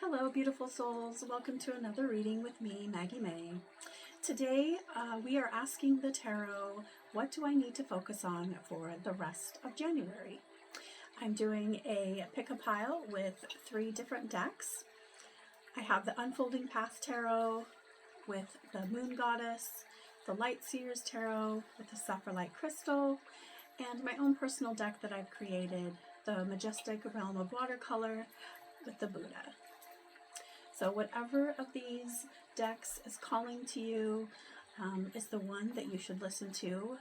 Hello, beautiful souls. Welcome to another reading with me, Maggie May. Today, we are asking the tarot, what do I need to focus on for the rest of January? I'm doing a pick-a-pile with 3 different decks. I have the Unfolding Path Tarot with the Moon Goddess, the Light Seers Tarot with the Sapphire Crystal, and my own personal deck that I've created, the Majestic Realm of Watercolor with the Buddha. So whatever of these decks is calling to you is the one that you should listen to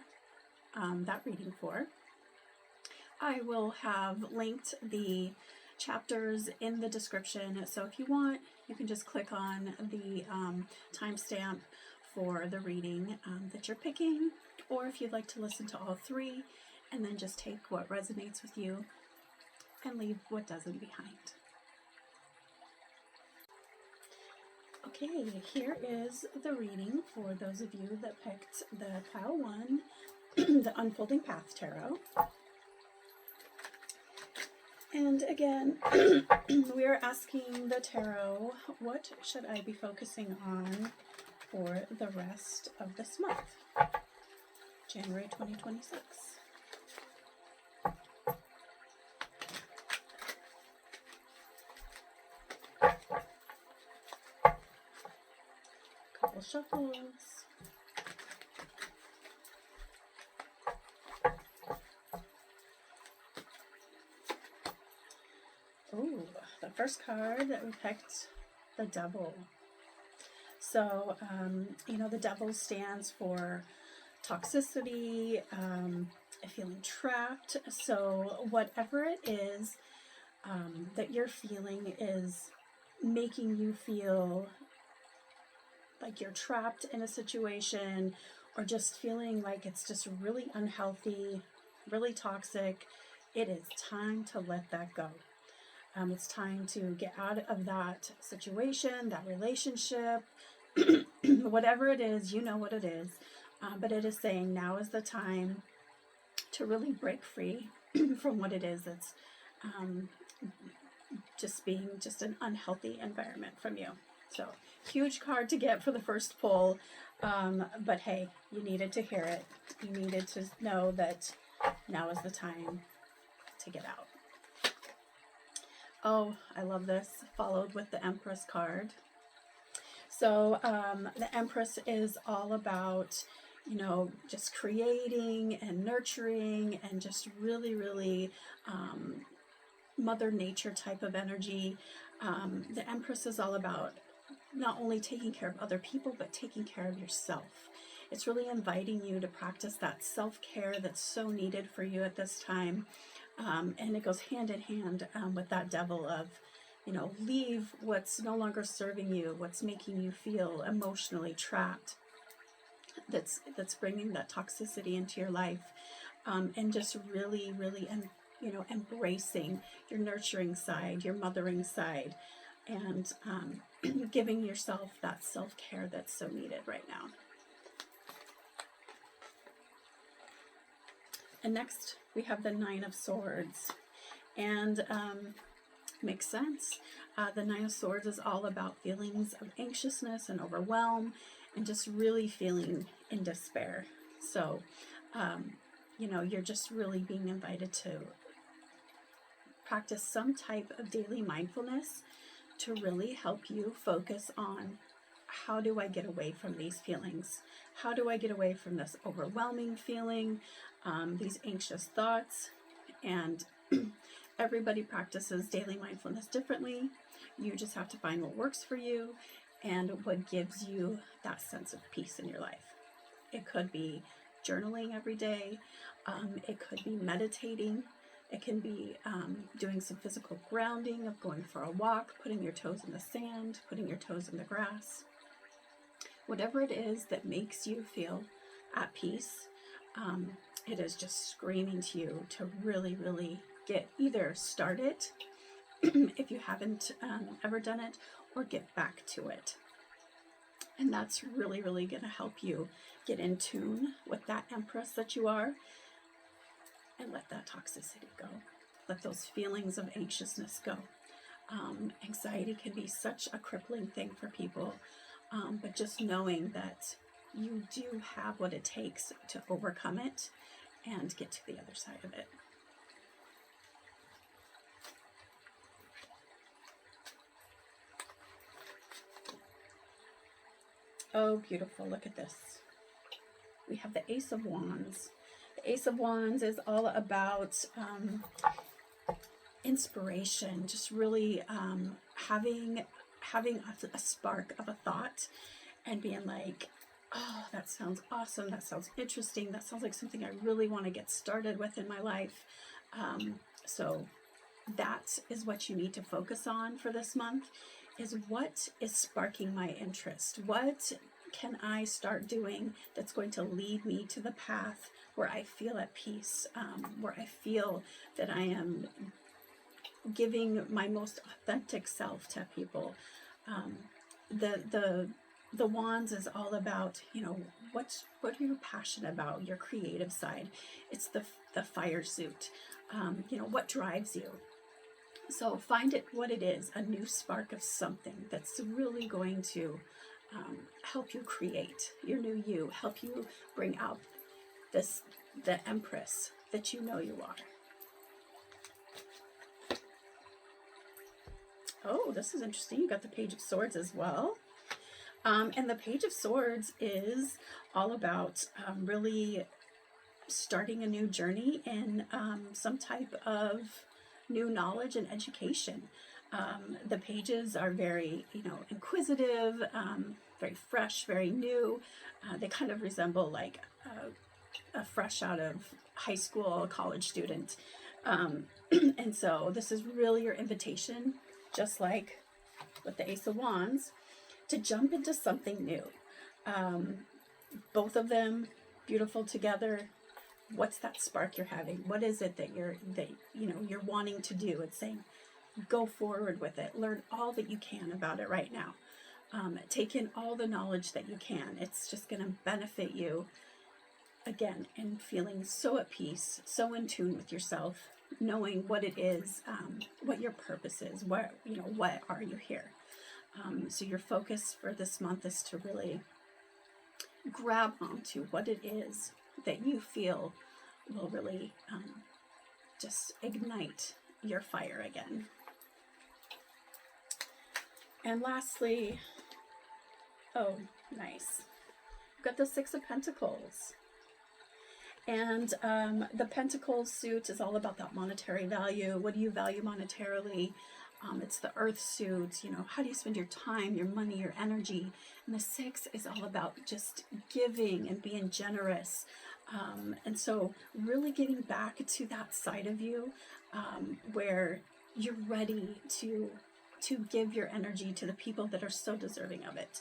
that reading for. I will have linked the chapters in the description, so if you want, you can just click on the timestamp for the reading that you're picking, or if you'd like to listen to all 3 and then just take what resonates with you and leave what doesn't behind. Okay, here is the reading for those of you that picked the pile 1, the Unfolding Path Tarot. And again, we are asking the tarot, what should I be focusing on for the rest of this month, January 2026? Couple shuffles. Oh, the first card that we picked, the Devil. So, the Devil stands for toxicity, feeling trapped. So whatever it is that you're feeling is making you feel like you're trapped in a situation, or just feeling like it's just really unhealthy, really toxic, it is time to let that go. It's time to get out of that situation, that relationship, whatever it is, you know what it is. But it is saying now is the time to really break free from what it is that's just being just an unhealthy environment from you. So, huge card to get for the first pull, but hey, you needed to hear it. You needed to know that now is the time to get out. Oh, I love this, followed with the Empress card. So the Empress is all about, just creating and nurturing and just really, really Mother Nature type of energy. The Empress is all about not only taking care of other people, but taking care of yourself. It's really inviting you to practice that self-care that's so needed for you at this time. And it goes hand in hand with that Devil of, leave what's no longer serving you, what's making you feel emotionally trapped, that's bringing that toxicity into your life, and just really, really, embracing your nurturing side, your mothering side, and giving yourself that self-care that's so needed right now. And next we have the 9 of Swords, and makes sense. The 9 of Swords is all about feelings of anxiousness and overwhelm and just really feeling in despair. So, you're just really being invited to practice some type of daily mindfulness to really help you focus on, how do I get away from these feelings? How do I get away from this overwhelming feeling, these anxious thoughts? And everybody practices daily mindfulness differently. You just have to find what works for you and what gives you that sense of peace in your life. It could be journaling every day. It could be meditating. It can be doing some physical grounding, of going for a walk, putting your toes in the sand, putting your toes in the grass. Whatever it is that makes you feel at peace, it is just screaming to you to really, really get either started if you haven't ever done it, or get back to it. And that's really, really going to help you get in tune with that Empress that you are, and let that toxicity go. Let those feelings of anxiousness go. Anxiety can be such a crippling thing for people, but just knowing that you do have what it takes to overcome it and get to the other side of it. Oh, beautiful. Look at this. We have the Ace of Wands. The Ace of Wands is all about inspiration, just really having a spark of a thought and being like, oh, that sounds awesome. That sounds interesting. That sounds like something I really want to get started with in my life. So that is what you need to focus on for this month, is what is sparking my interest? What can I start doing that's going to lead me to the path where I feel at peace, where I feel that I am giving my most authentic self to people? The Wands is all about, what are you passionate about, your creative side. It's the fire suit, what drives you. So find it what it is, a new spark of something that's really going to help you create your new you, help you bring out the Empress that you know you are. Oh, this is interesting. You got the Page of Swords as well. And the Page of Swords is all about really starting a new journey in some type of new knowledge and education. The pages are very, inquisitive, very fresh, very new. They kind of resemble like a fresh out of high school, college student. And so this is really your invitation, just like with the Ace of Wands, to jump into something new. Both of them beautiful together. What's that spark you're having? What is it that you're wanting to do? It's saying, go forward with it. Learn all that you can about it right now. Take in all the knowledge that you can. It's just going to benefit you, again, in feeling so at peace, so in tune with yourself, knowing what it is, what your purpose is, why are you here? So your focus for this month is to really grab onto what it is that you feel will really just ignite your fire again. And lastly, oh, nice. We've got the Six of Pentacles. And the Pentacles suit is all about that monetary value. What do you value monetarily? It's the Earth suit, how do you spend your time, your money, your energy? And the Six is all about just giving and being generous. And so really getting back to that side of you where you're ready to give your energy to the people that are so deserving of it.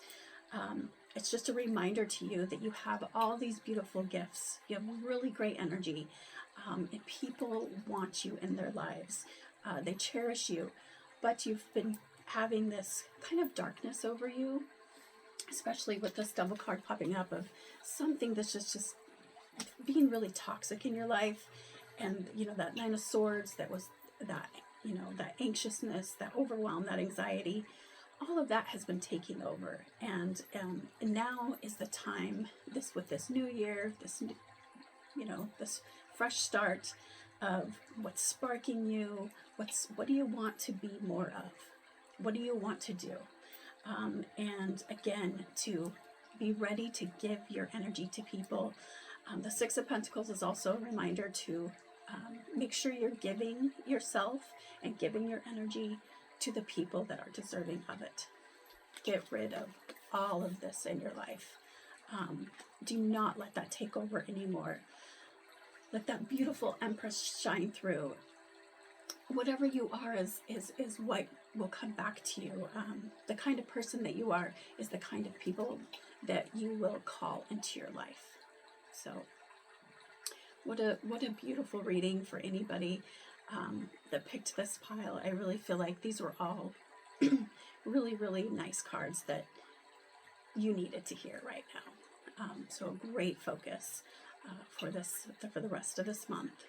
It's just a reminder to you that you have all these beautiful gifts. You have really great energy, and people want you in their lives. They cherish you, but you've been having this kind of darkness over you, especially with this double card popping up of something that's just being really toxic in your life. And, that Nine of Swords, that was that, that anxiousness, that overwhelm, that anxiety. All of that has been taking over, and now is the time. With this new year, this fresh start of what's sparking you. What do you want to be more of? What do you want to do? And again, to be ready to give your energy to people. The Six of Pentacles is also a reminder to make sure you're giving yourself and giving your energy to the people that are deserving of it. Get rid of all of this in your life. Do not let that take over anymore. Let that beautiful Empress shine through. Whatever you are is what will come back to you. The kind of person that you are is the kind of people that you will call into your life. So what a beautiful reading for anybody that picked this pile. I really feel like these were all really, really nice cards that you needed to hear right now. So a great focus for the rest of this month.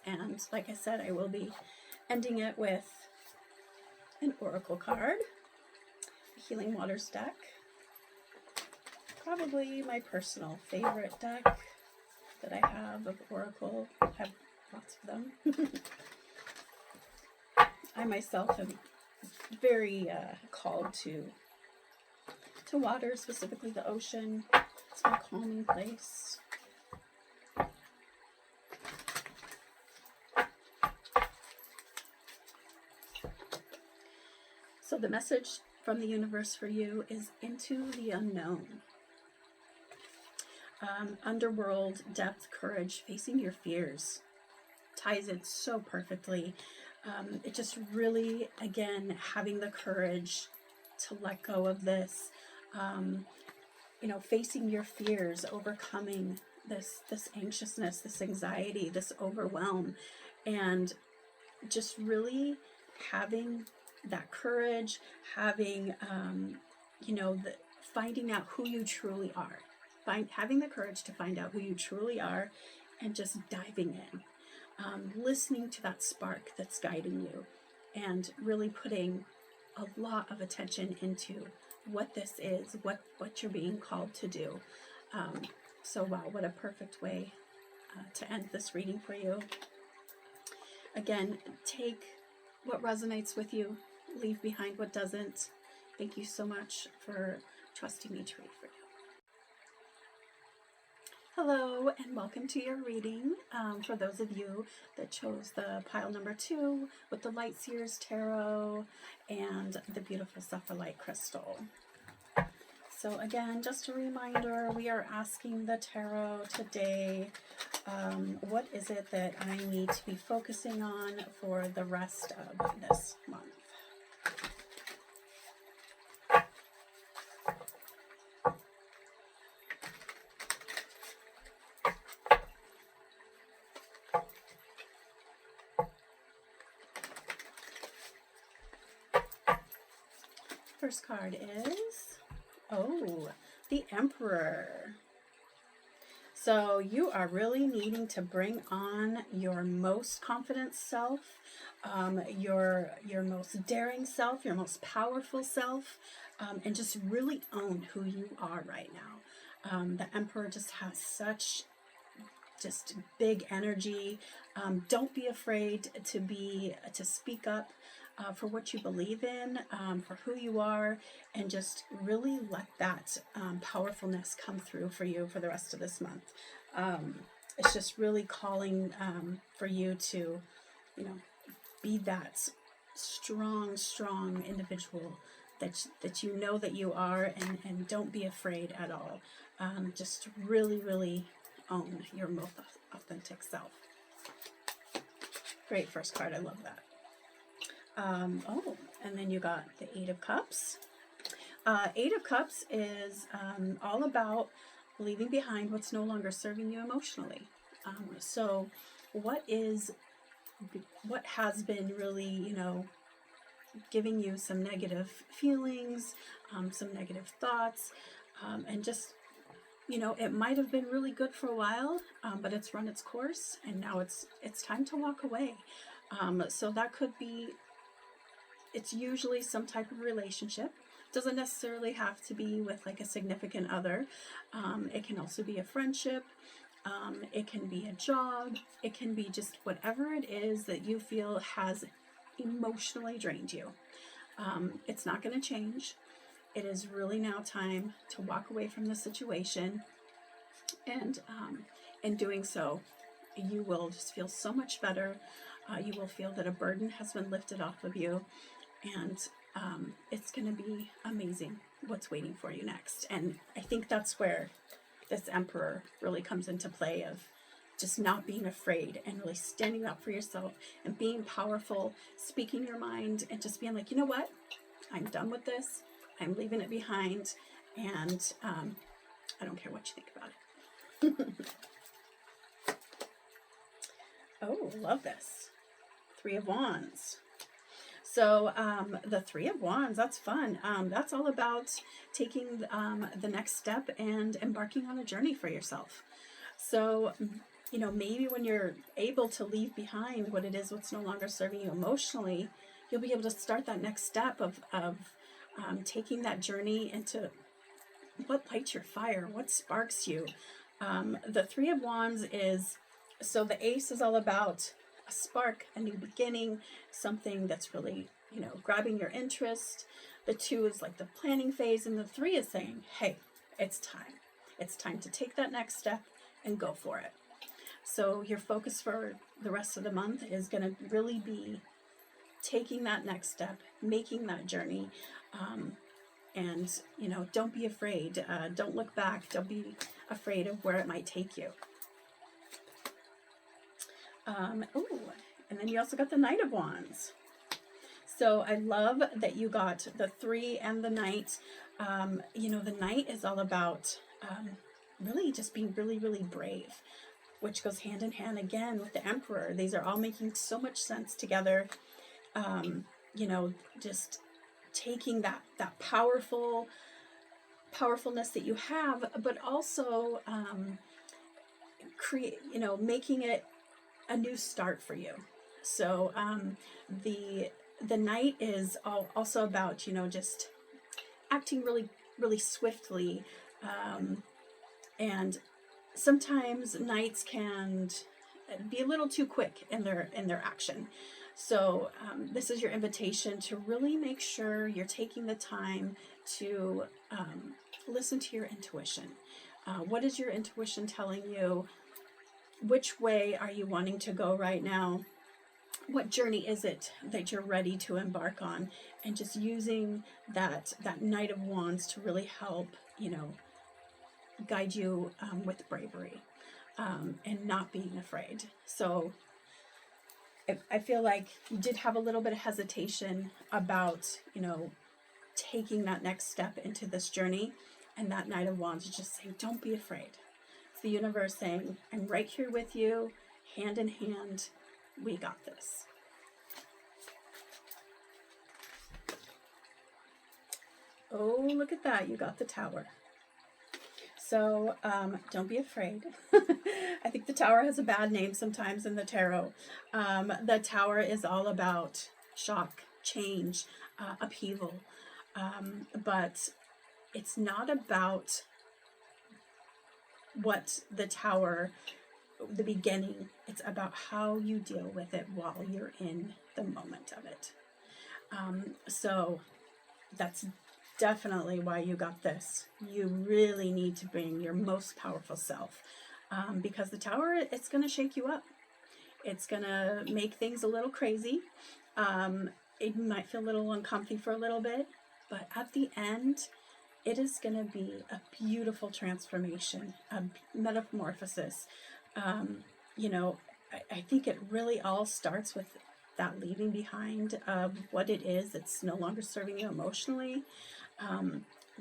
And like I said, I will be ending it with an oracle card, the Healing Waters deck. Probably my personal favorite deck that I have of oracle. I have lots of them. I myself am very called to water, specifically the ocean. It's my calming place. So the message from the universe for you is into the unknown. Underworld, depth, courage, facing your fears. Ties it so perfectly. It just really, again, having the courage to let go of this. Facing your fears, overcoming this anxiousness, this anxiety, this overwhelm, and just really having that courage, having, finding out who you truly are. Having the courage to find out who you truly are and just diving in. Listening to that spark that's guiding you and really putting a lot of attention into what this is, what you're being called to do. So wow, what a perfect way to end this reading for you. Again, take what resonates with you, leave behind what doesn't. Thank you so much for trusting me to read for you. Hello and welcome to your reading. For those of you that chose the pile number 2 with the Light Seers Tarot and the beautiful Sapphire crystal. So again, just a reminder, we are asking the tarot today, what is it that I need to be focusing on for the rest of this month? First card is, the Emperor. So you are really needing to bring on your most confident self, your most daring self, your most powerful self, and just really own who you are right now. The Emperor just has such just big energy. Don't be afraid to speak up for what you believe in, for who you are, and just really let that powerfulness come through for you for the rest of this month. It's just really calling for you to, be that strong individual that you know that you are, and don't be afraid at all. Just really own your most authentic self. Great first card, I love that. And then you got the Eight of Cups. Eight of Cups is all about leaving behind what's no longer serving you emotionally. So what has been really, giving you some negative feelings, some negative thoughts, and just, it might have been really good for a while, but it's run its course, and now it's time to walk away. So that could be, it's usually some type of relationship. Doesn't necessarily have to be with like a significant other. It can also be a friendship. It can be a job. It can be just whatever it is that you feel has emotionally drained you. It's not going to change. It is really now time to walk away from the situation. And in doing so, you will just feel so much better. You will feel that a burden has been lifted off of you. And it's going to be amazing what's waiting for you next. And I think that's where this Emperor really comes into play, of just not being afraid and really standing up for yourself and being powerful, speaking your mind, and just being like, you know what? I'm done with this. I'm leaving it behind. And I don't care what you think about it. Oh, love this. Three of Wands. So the Three of Wands, that's fun. That's all about taking the next step and embarking on a journey for yourself. So, maybe when you're able to leave behind what it is, what's no longer serving you emotionally, you'll be able to start that next step of taking that journey into what lights your fire, what sparks you. The Three of Wands is, so the Ace is all about a spark, a new beginning, something that's really, grabbing your interest. The Two is like the planning phase, and the Three is saying, hey, it's time. It's time to take that next step and go for it. So your focus for the rest of the month is going to really be taking that next step, making that journey. And, don't be afraid. Don't look back. Don't be afraid of where it might take you. And then you also got the Knight of Wands. So I love that you got the 3 and the Knight. The Knight is all about really just being really, really brave, which goes hand in hand again with the Emperor. These are all making so much sense together. Just taking that powerfulness that you have, but also making it a new start for you. So the Knight is also about, just acting really, really swiftly. And sometimes Knights can be a little too quick in their action. So this is your invitation to really make sure you're taking the time to listen to your intuition. What is your intuition telling you? Which way are you wanting to go right now? What journey is it that you're ready to embark on? And just using that Knight of Wands to really help, guide you with bravery and not being afraid. So I feel like you did have a little bit of hesitation about, taking that next step into this journey. And that Knight of Wands is just saying, don't be afraid. It's the universe saying, I'm right here with you, hand in hand. We got this. Oh, look at that. You got the Tower. So don't be afraid. I think the Tower has a bad name sometimes in the tarot. The Tower is all about shock, change, upheaval. But it's not about what the Tower, the beginning. It's about how you deal with it while you're in the moment of it. So that's definitely why you got this. You really need to bring your most powerful self, because the Tower, it's going to shake you up. It's going to make things a little crazy. It might feel a little uncomfy for a little bit, but at the end, it is going to be a beautiful transformation, a metamorphosis. I think it really all starts with that leaving behind of what it is that's no longer serving you emotionally.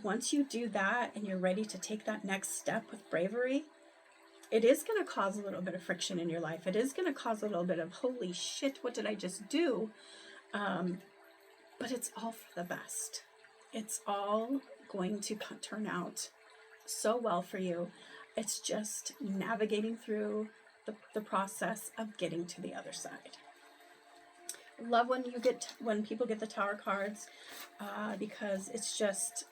Once you do that and you're ready to take that next step with bravery, it is going to cause a little bit of friction in your life. It is going to cause a little bit of, holy shit, what did I just do? But it's all for the best. It's all going to turn out so well for you. It's just navigating through the process of getting to the other side. Love when people get the Tower cards, because it's just,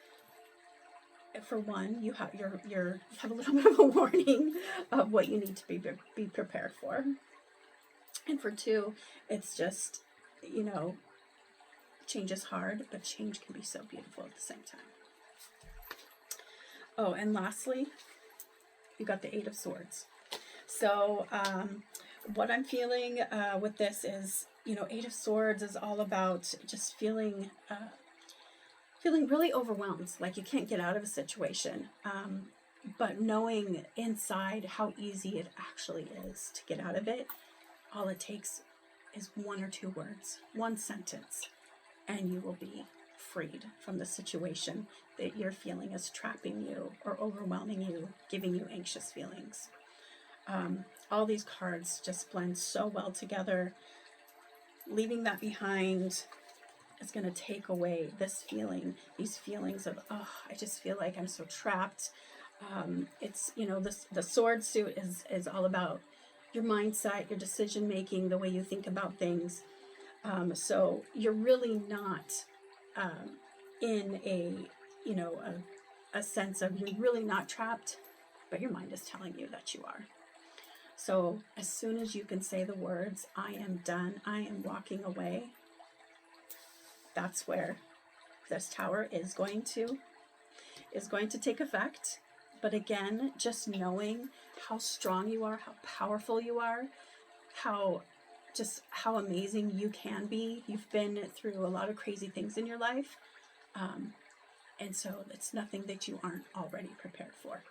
for one, you have you have a little bit of a warning of what you need to be prepared for, and for two, it's just, change is hard, but change can be so beautiful at the same time. Oh, and lastly, you got the Eight of Swords. So what I'm feeling with this is, Eight of Swords is all about just feeling really overwhelmed, like you can't get out of a situation, but knowing inside how easy it actually is to get out of it. All it takes is one or two words, one sentence, and you will be freed from the situation that you're feeling is trapping you or overwhelming you, giving you anxious feelings. All these cards just blend so well together. Leaving that behind is going to take away this feeling, these feelings of, oh, I just feel like I'm so trapped. It's, the sword suit is all about your mindset, your decision making, the way you think about things. So you're really not in a, you know, a sense of, you're really not trapped, but your mind is telling you that you are. So as soon as you can say the words, I am done, I am walking away, that's where this tower is going to take effect. But again, just knowing how strong you are, how powerful you are, how amazing you can be. You've been through a lot of crazy things in your life. And so it's nothing that you aren't already prepared for.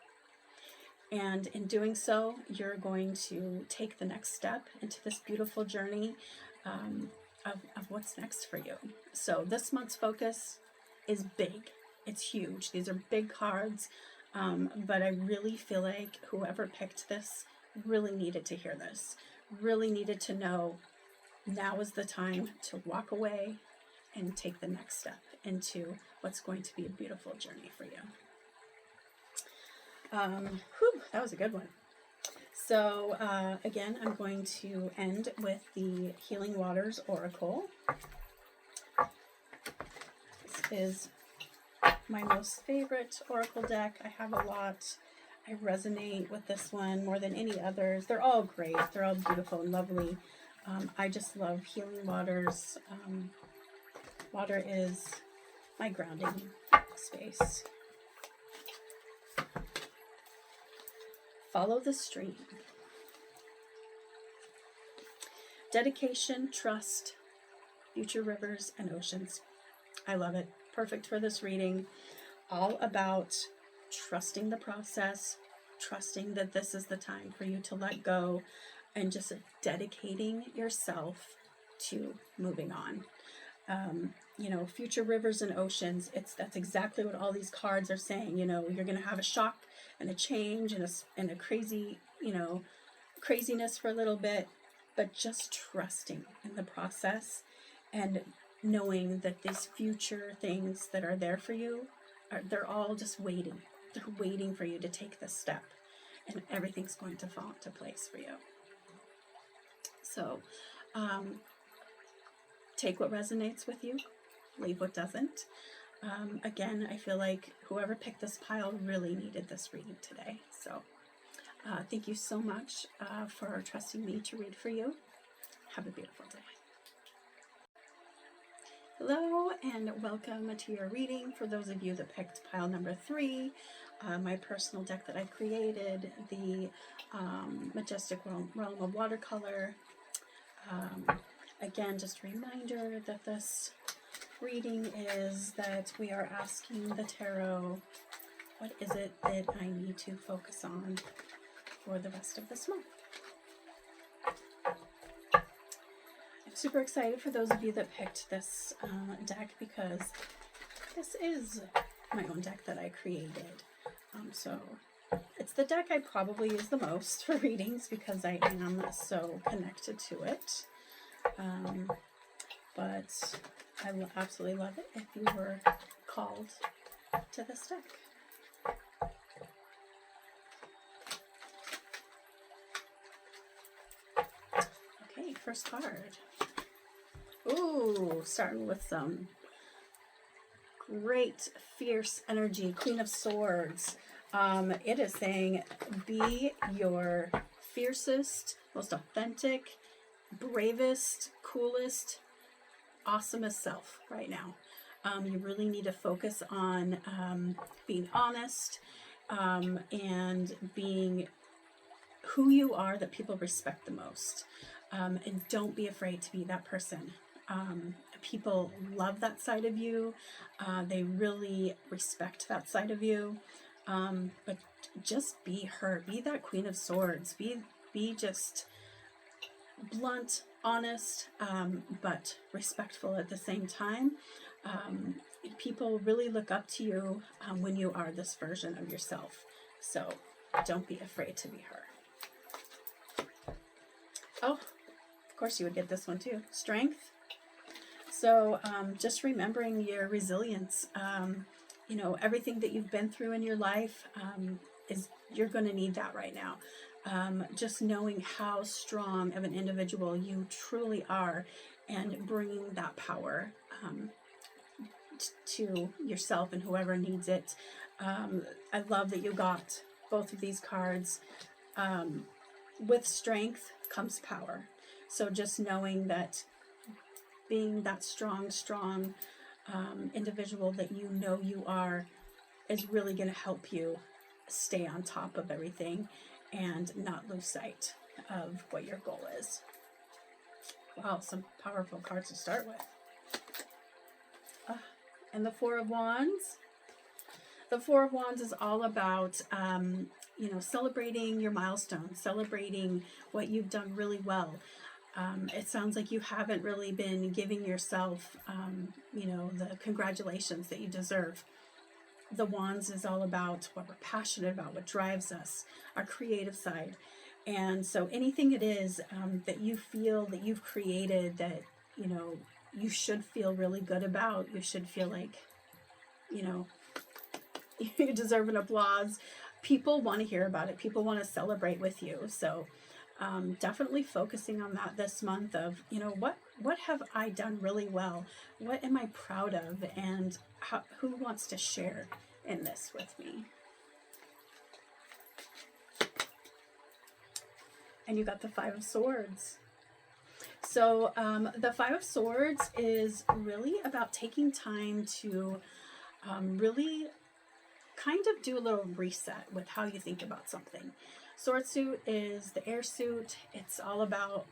And in doing so, you're going to take the next step into this beautiful journey of what's next for you. So this month's focus is big. It's huge. These are big cards. But I really feel like whoever picked this really needed to hear this, really needed to know now is the time to walk away and take the next step into what's going to be a beautiful journey for you. That was a good one. So again, I'm going to end with the Healing Waters Oracle. This is my most favorite oracle deck. I have a lot. I resonate with this one more than any others. They're all great. They're all beautiful and lovely. I just love Healing Waters. Water is my grounding space. Follow the stream. Dedication, trust, future rivers and oceans. I love it. Perfect for this reading. All about trusting the process, trusting that this is the time for you to let go, and just dedicating yourself to moving on. You know, future rivers and oceans, that's exactly what all these cards are saying. You know, you're going to have a shock and a change and a crazy, you know, craziness for a little bit, but just trusting in the process and knowing that these future things that are there for you, they're all just waiting. They're waiting for you to take this step, and everything's going to fall into place for you. So take what resonates with you, leave what doesn't. Again, I feel like whoever picked this pile really needed this reading today. So thank you so much for trusting me to read for you. Have a beautiful day. Hello and welcome to your reading. For those of you that picked pile number 3, my personal deck that I created, the Majestic Realm of Watercolor. Again, just a reminder that this reading is that we are asking the tarot, what is it that I need to focus on for the rest of this month? I'm super excited for those of you that picked this deck, because this is my own deck that I created. So it's the deck I probably use the most for readings because I am so connected to it. But I will absolutely love it if you were called to this deck. Okay, first card. Ooh, starting with some great fierce energy. Queen of Swords. It is saying, be your fiercest, most authentic, bravest, coolest, awesomest self right now. You really need to focus on being honest and being who you are that people respect the most. And don't be afraid to be that person. People love that side of you. They really respect that side of you. But just be her. Be that Queen of Swords. Be just blunt, honest, but respectful at the same time. People really look up to you when you are this version of yourself. So don't be afraid to be her. Oh, of course you would get this one too. Strength. So just remembering your resilience. You know, everything that you've been through in your life you're going to need that right now. Just knowing how strong of an individual you truly are and bringing that power to yourself and whoever needs it. I love that you got both of these cards. With strength comes power. So just knowing that, being that strong individual that you know you are, is really going to help you stay on top of everything and not lose sight of what your goal is. Wow, some powerful cards to start with. And the Four of Wands. The Four of Wands is all about, celebrating your milestones, celebrating what you've done really well. It sounds like you haven't really been giving yourself, the congratulations that you deserve. The Wands is all about what we're passionate about, what drives us, our creative side. And so anything it is that you feel that you've created that, you should feel really good about, you should feel like, you deserve an applause. People want to hear about it. People want to celebrate with you. So definitely focusing on that this month of, what have I done really well? What am I proud of? And who wants to share in this with me? And you got the Five of Swords. So the Five of Swords is really about taking time to really kind of do a little reset with how you think about something. Sword suit is the air suit. It's all about,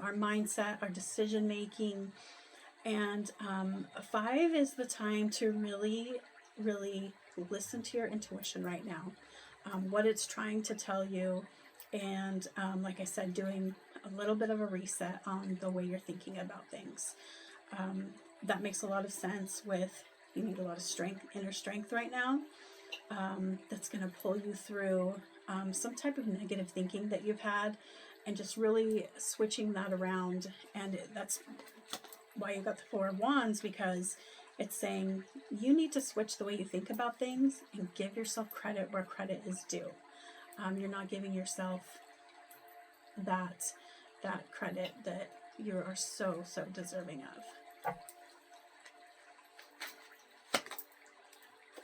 our mindset, our decision making. And five is the time to really, really listen to your intuition right now, what it's trying to tell you. And like I said, doing a little bit of a reset on the way you're thinking about things. That makes a lot of sense with, you need a lot of strength, inner strength right now. That's going to pull you through some type of negative thinking that you've had, and just really switching that around. And that's why you got the Four of Wands, because it's saying you need to switch the way you think about things and give yourself credit where credit is due. You're not giving yourself that credit that you are so deserving of.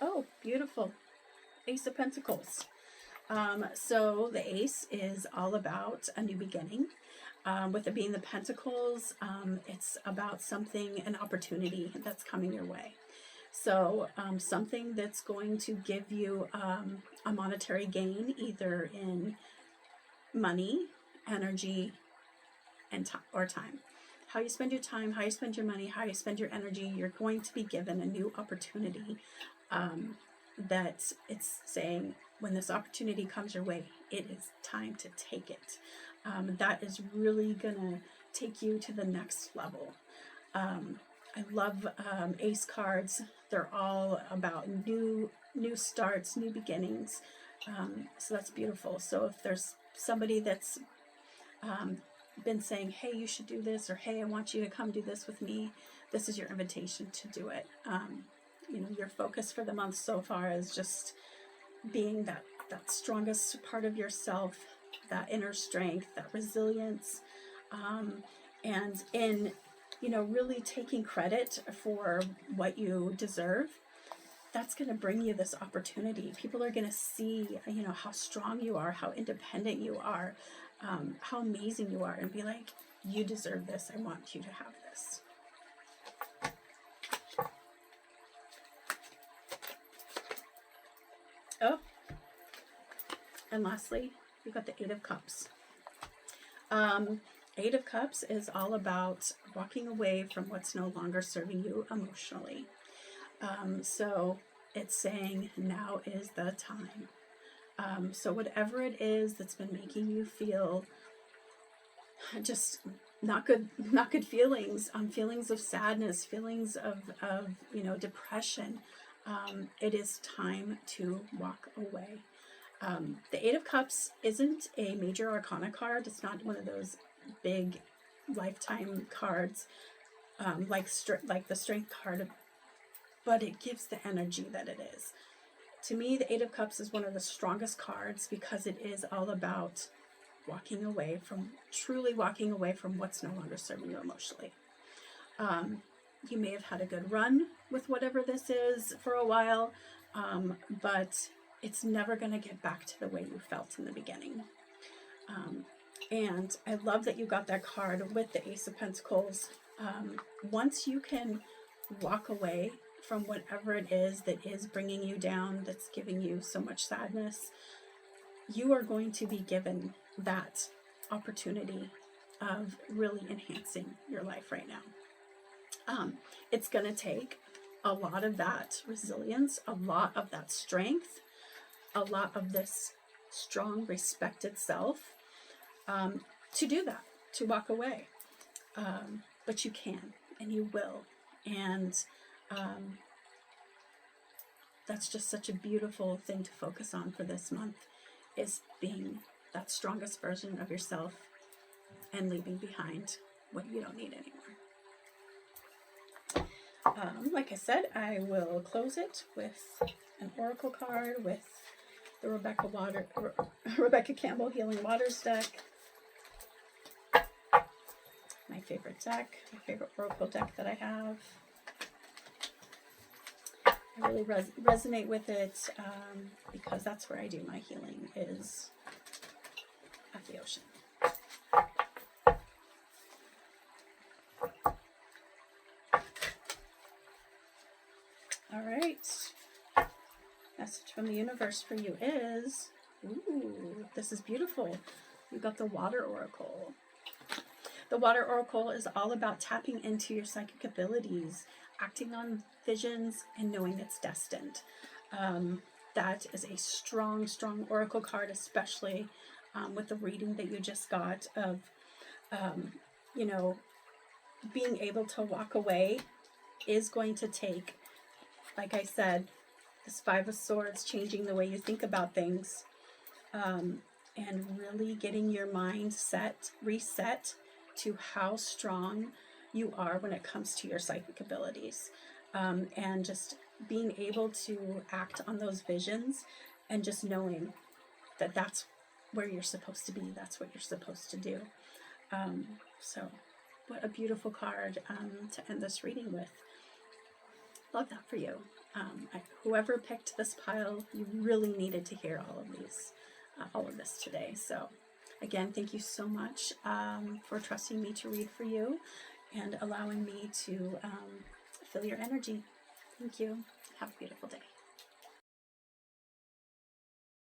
Oh, beautiful. Ace of Pentacles. So the Ace is all about a new beginning. With it being the Pentacles, it's about something, an opportunity that's coming your way. So something that's going to give you a monetary gain, either in money, energy, and time. How you spend your time, how you spend your money, how you spend your energy, you're going to be given a new opportunity. That it's saying, when this opportunity comes your way, it is time to take it. That is really gonna take you to the next level. I love Ace cards. They're all about new starts, new beginnings. So that's beautiful. So if there's somebody that's been saying, hey, you should do this, or hey, I want you to come do this with me, this is your invitation to do it. Your focus for the month so far is just being that strongest part of yourself, that inner strength, that resilience, and in, really taking credit for what you deserve. That's going to bring you this opportunity. People are going to see, how strong you are, how independent you are, how amazing you are, and be like, you deserve this. I want you to have this. Oh, and lastly, you've got the Eight of Cups. Eight of Cups is all about walking away from what's no longer serving you emotionally. So it's saying now is the time. So whatever it is that's been making you feel just not good feelings, feelings of sadness, feelings of depression, it is time to walk away. The Eight of Cups isn't a major arcana card. It's not one of those big lifetime cards like the Strength card, but it gives the energy that it is. To me, the Eight of Cups is one of the strongest cards because it is all about truly walking away from what's no longer serving you emotionally. You may have had a good run with whatever this is for a while, but it's never going to get back to the way you felt in the beginning. And I love that you got that card with the Ace of Pentacles. Once you can walk away from whatever it is that is bringing you down, that's giving you so much sadness, you are going to be given that opportunity of really enhancing your life right now. It's going to take a lot of that resilience, a lot of that strength, a lot of this strong, respected self to do that, to walk away. But you can, and you will. And that's just such a beautiful thing to focus on for this month, is being that strongest version of yourself and leaving behind what you don't need anymore. Like I said, I will close it with an oracle card with the Rebecca Campbell Healing Waters deck. My favorite deck, my favorite oracle deck that I have. I really resonate with it because that's where I do my healing, is at the ocean. All right. Message from the universe for you is, ooh, this is beautiful. You got the Water Oracle. The Water Oracle is all about tapping into your psychic abilities, acting on visions, and knowing it's destined. That is a strong, strong oracle card, especially with the reading that you just got of, you know, being able to walk away is going to take, like I said, this Five of Swords, changing the way you think about things, and really getting your mind reset to how strong you are when it comes to your psychic abilities, and just being able to act on those visions, and just knowing that that's where you're supposed to be, that's what you're supposed to do. So what a beautiful card to end this reading with. Love that for you. Whoever picked this pile, you really needed to hear all of this today. So again, thank you so much for trusting me to read for you and allowing me to fill your energy. Thank you. Have a beautiful day.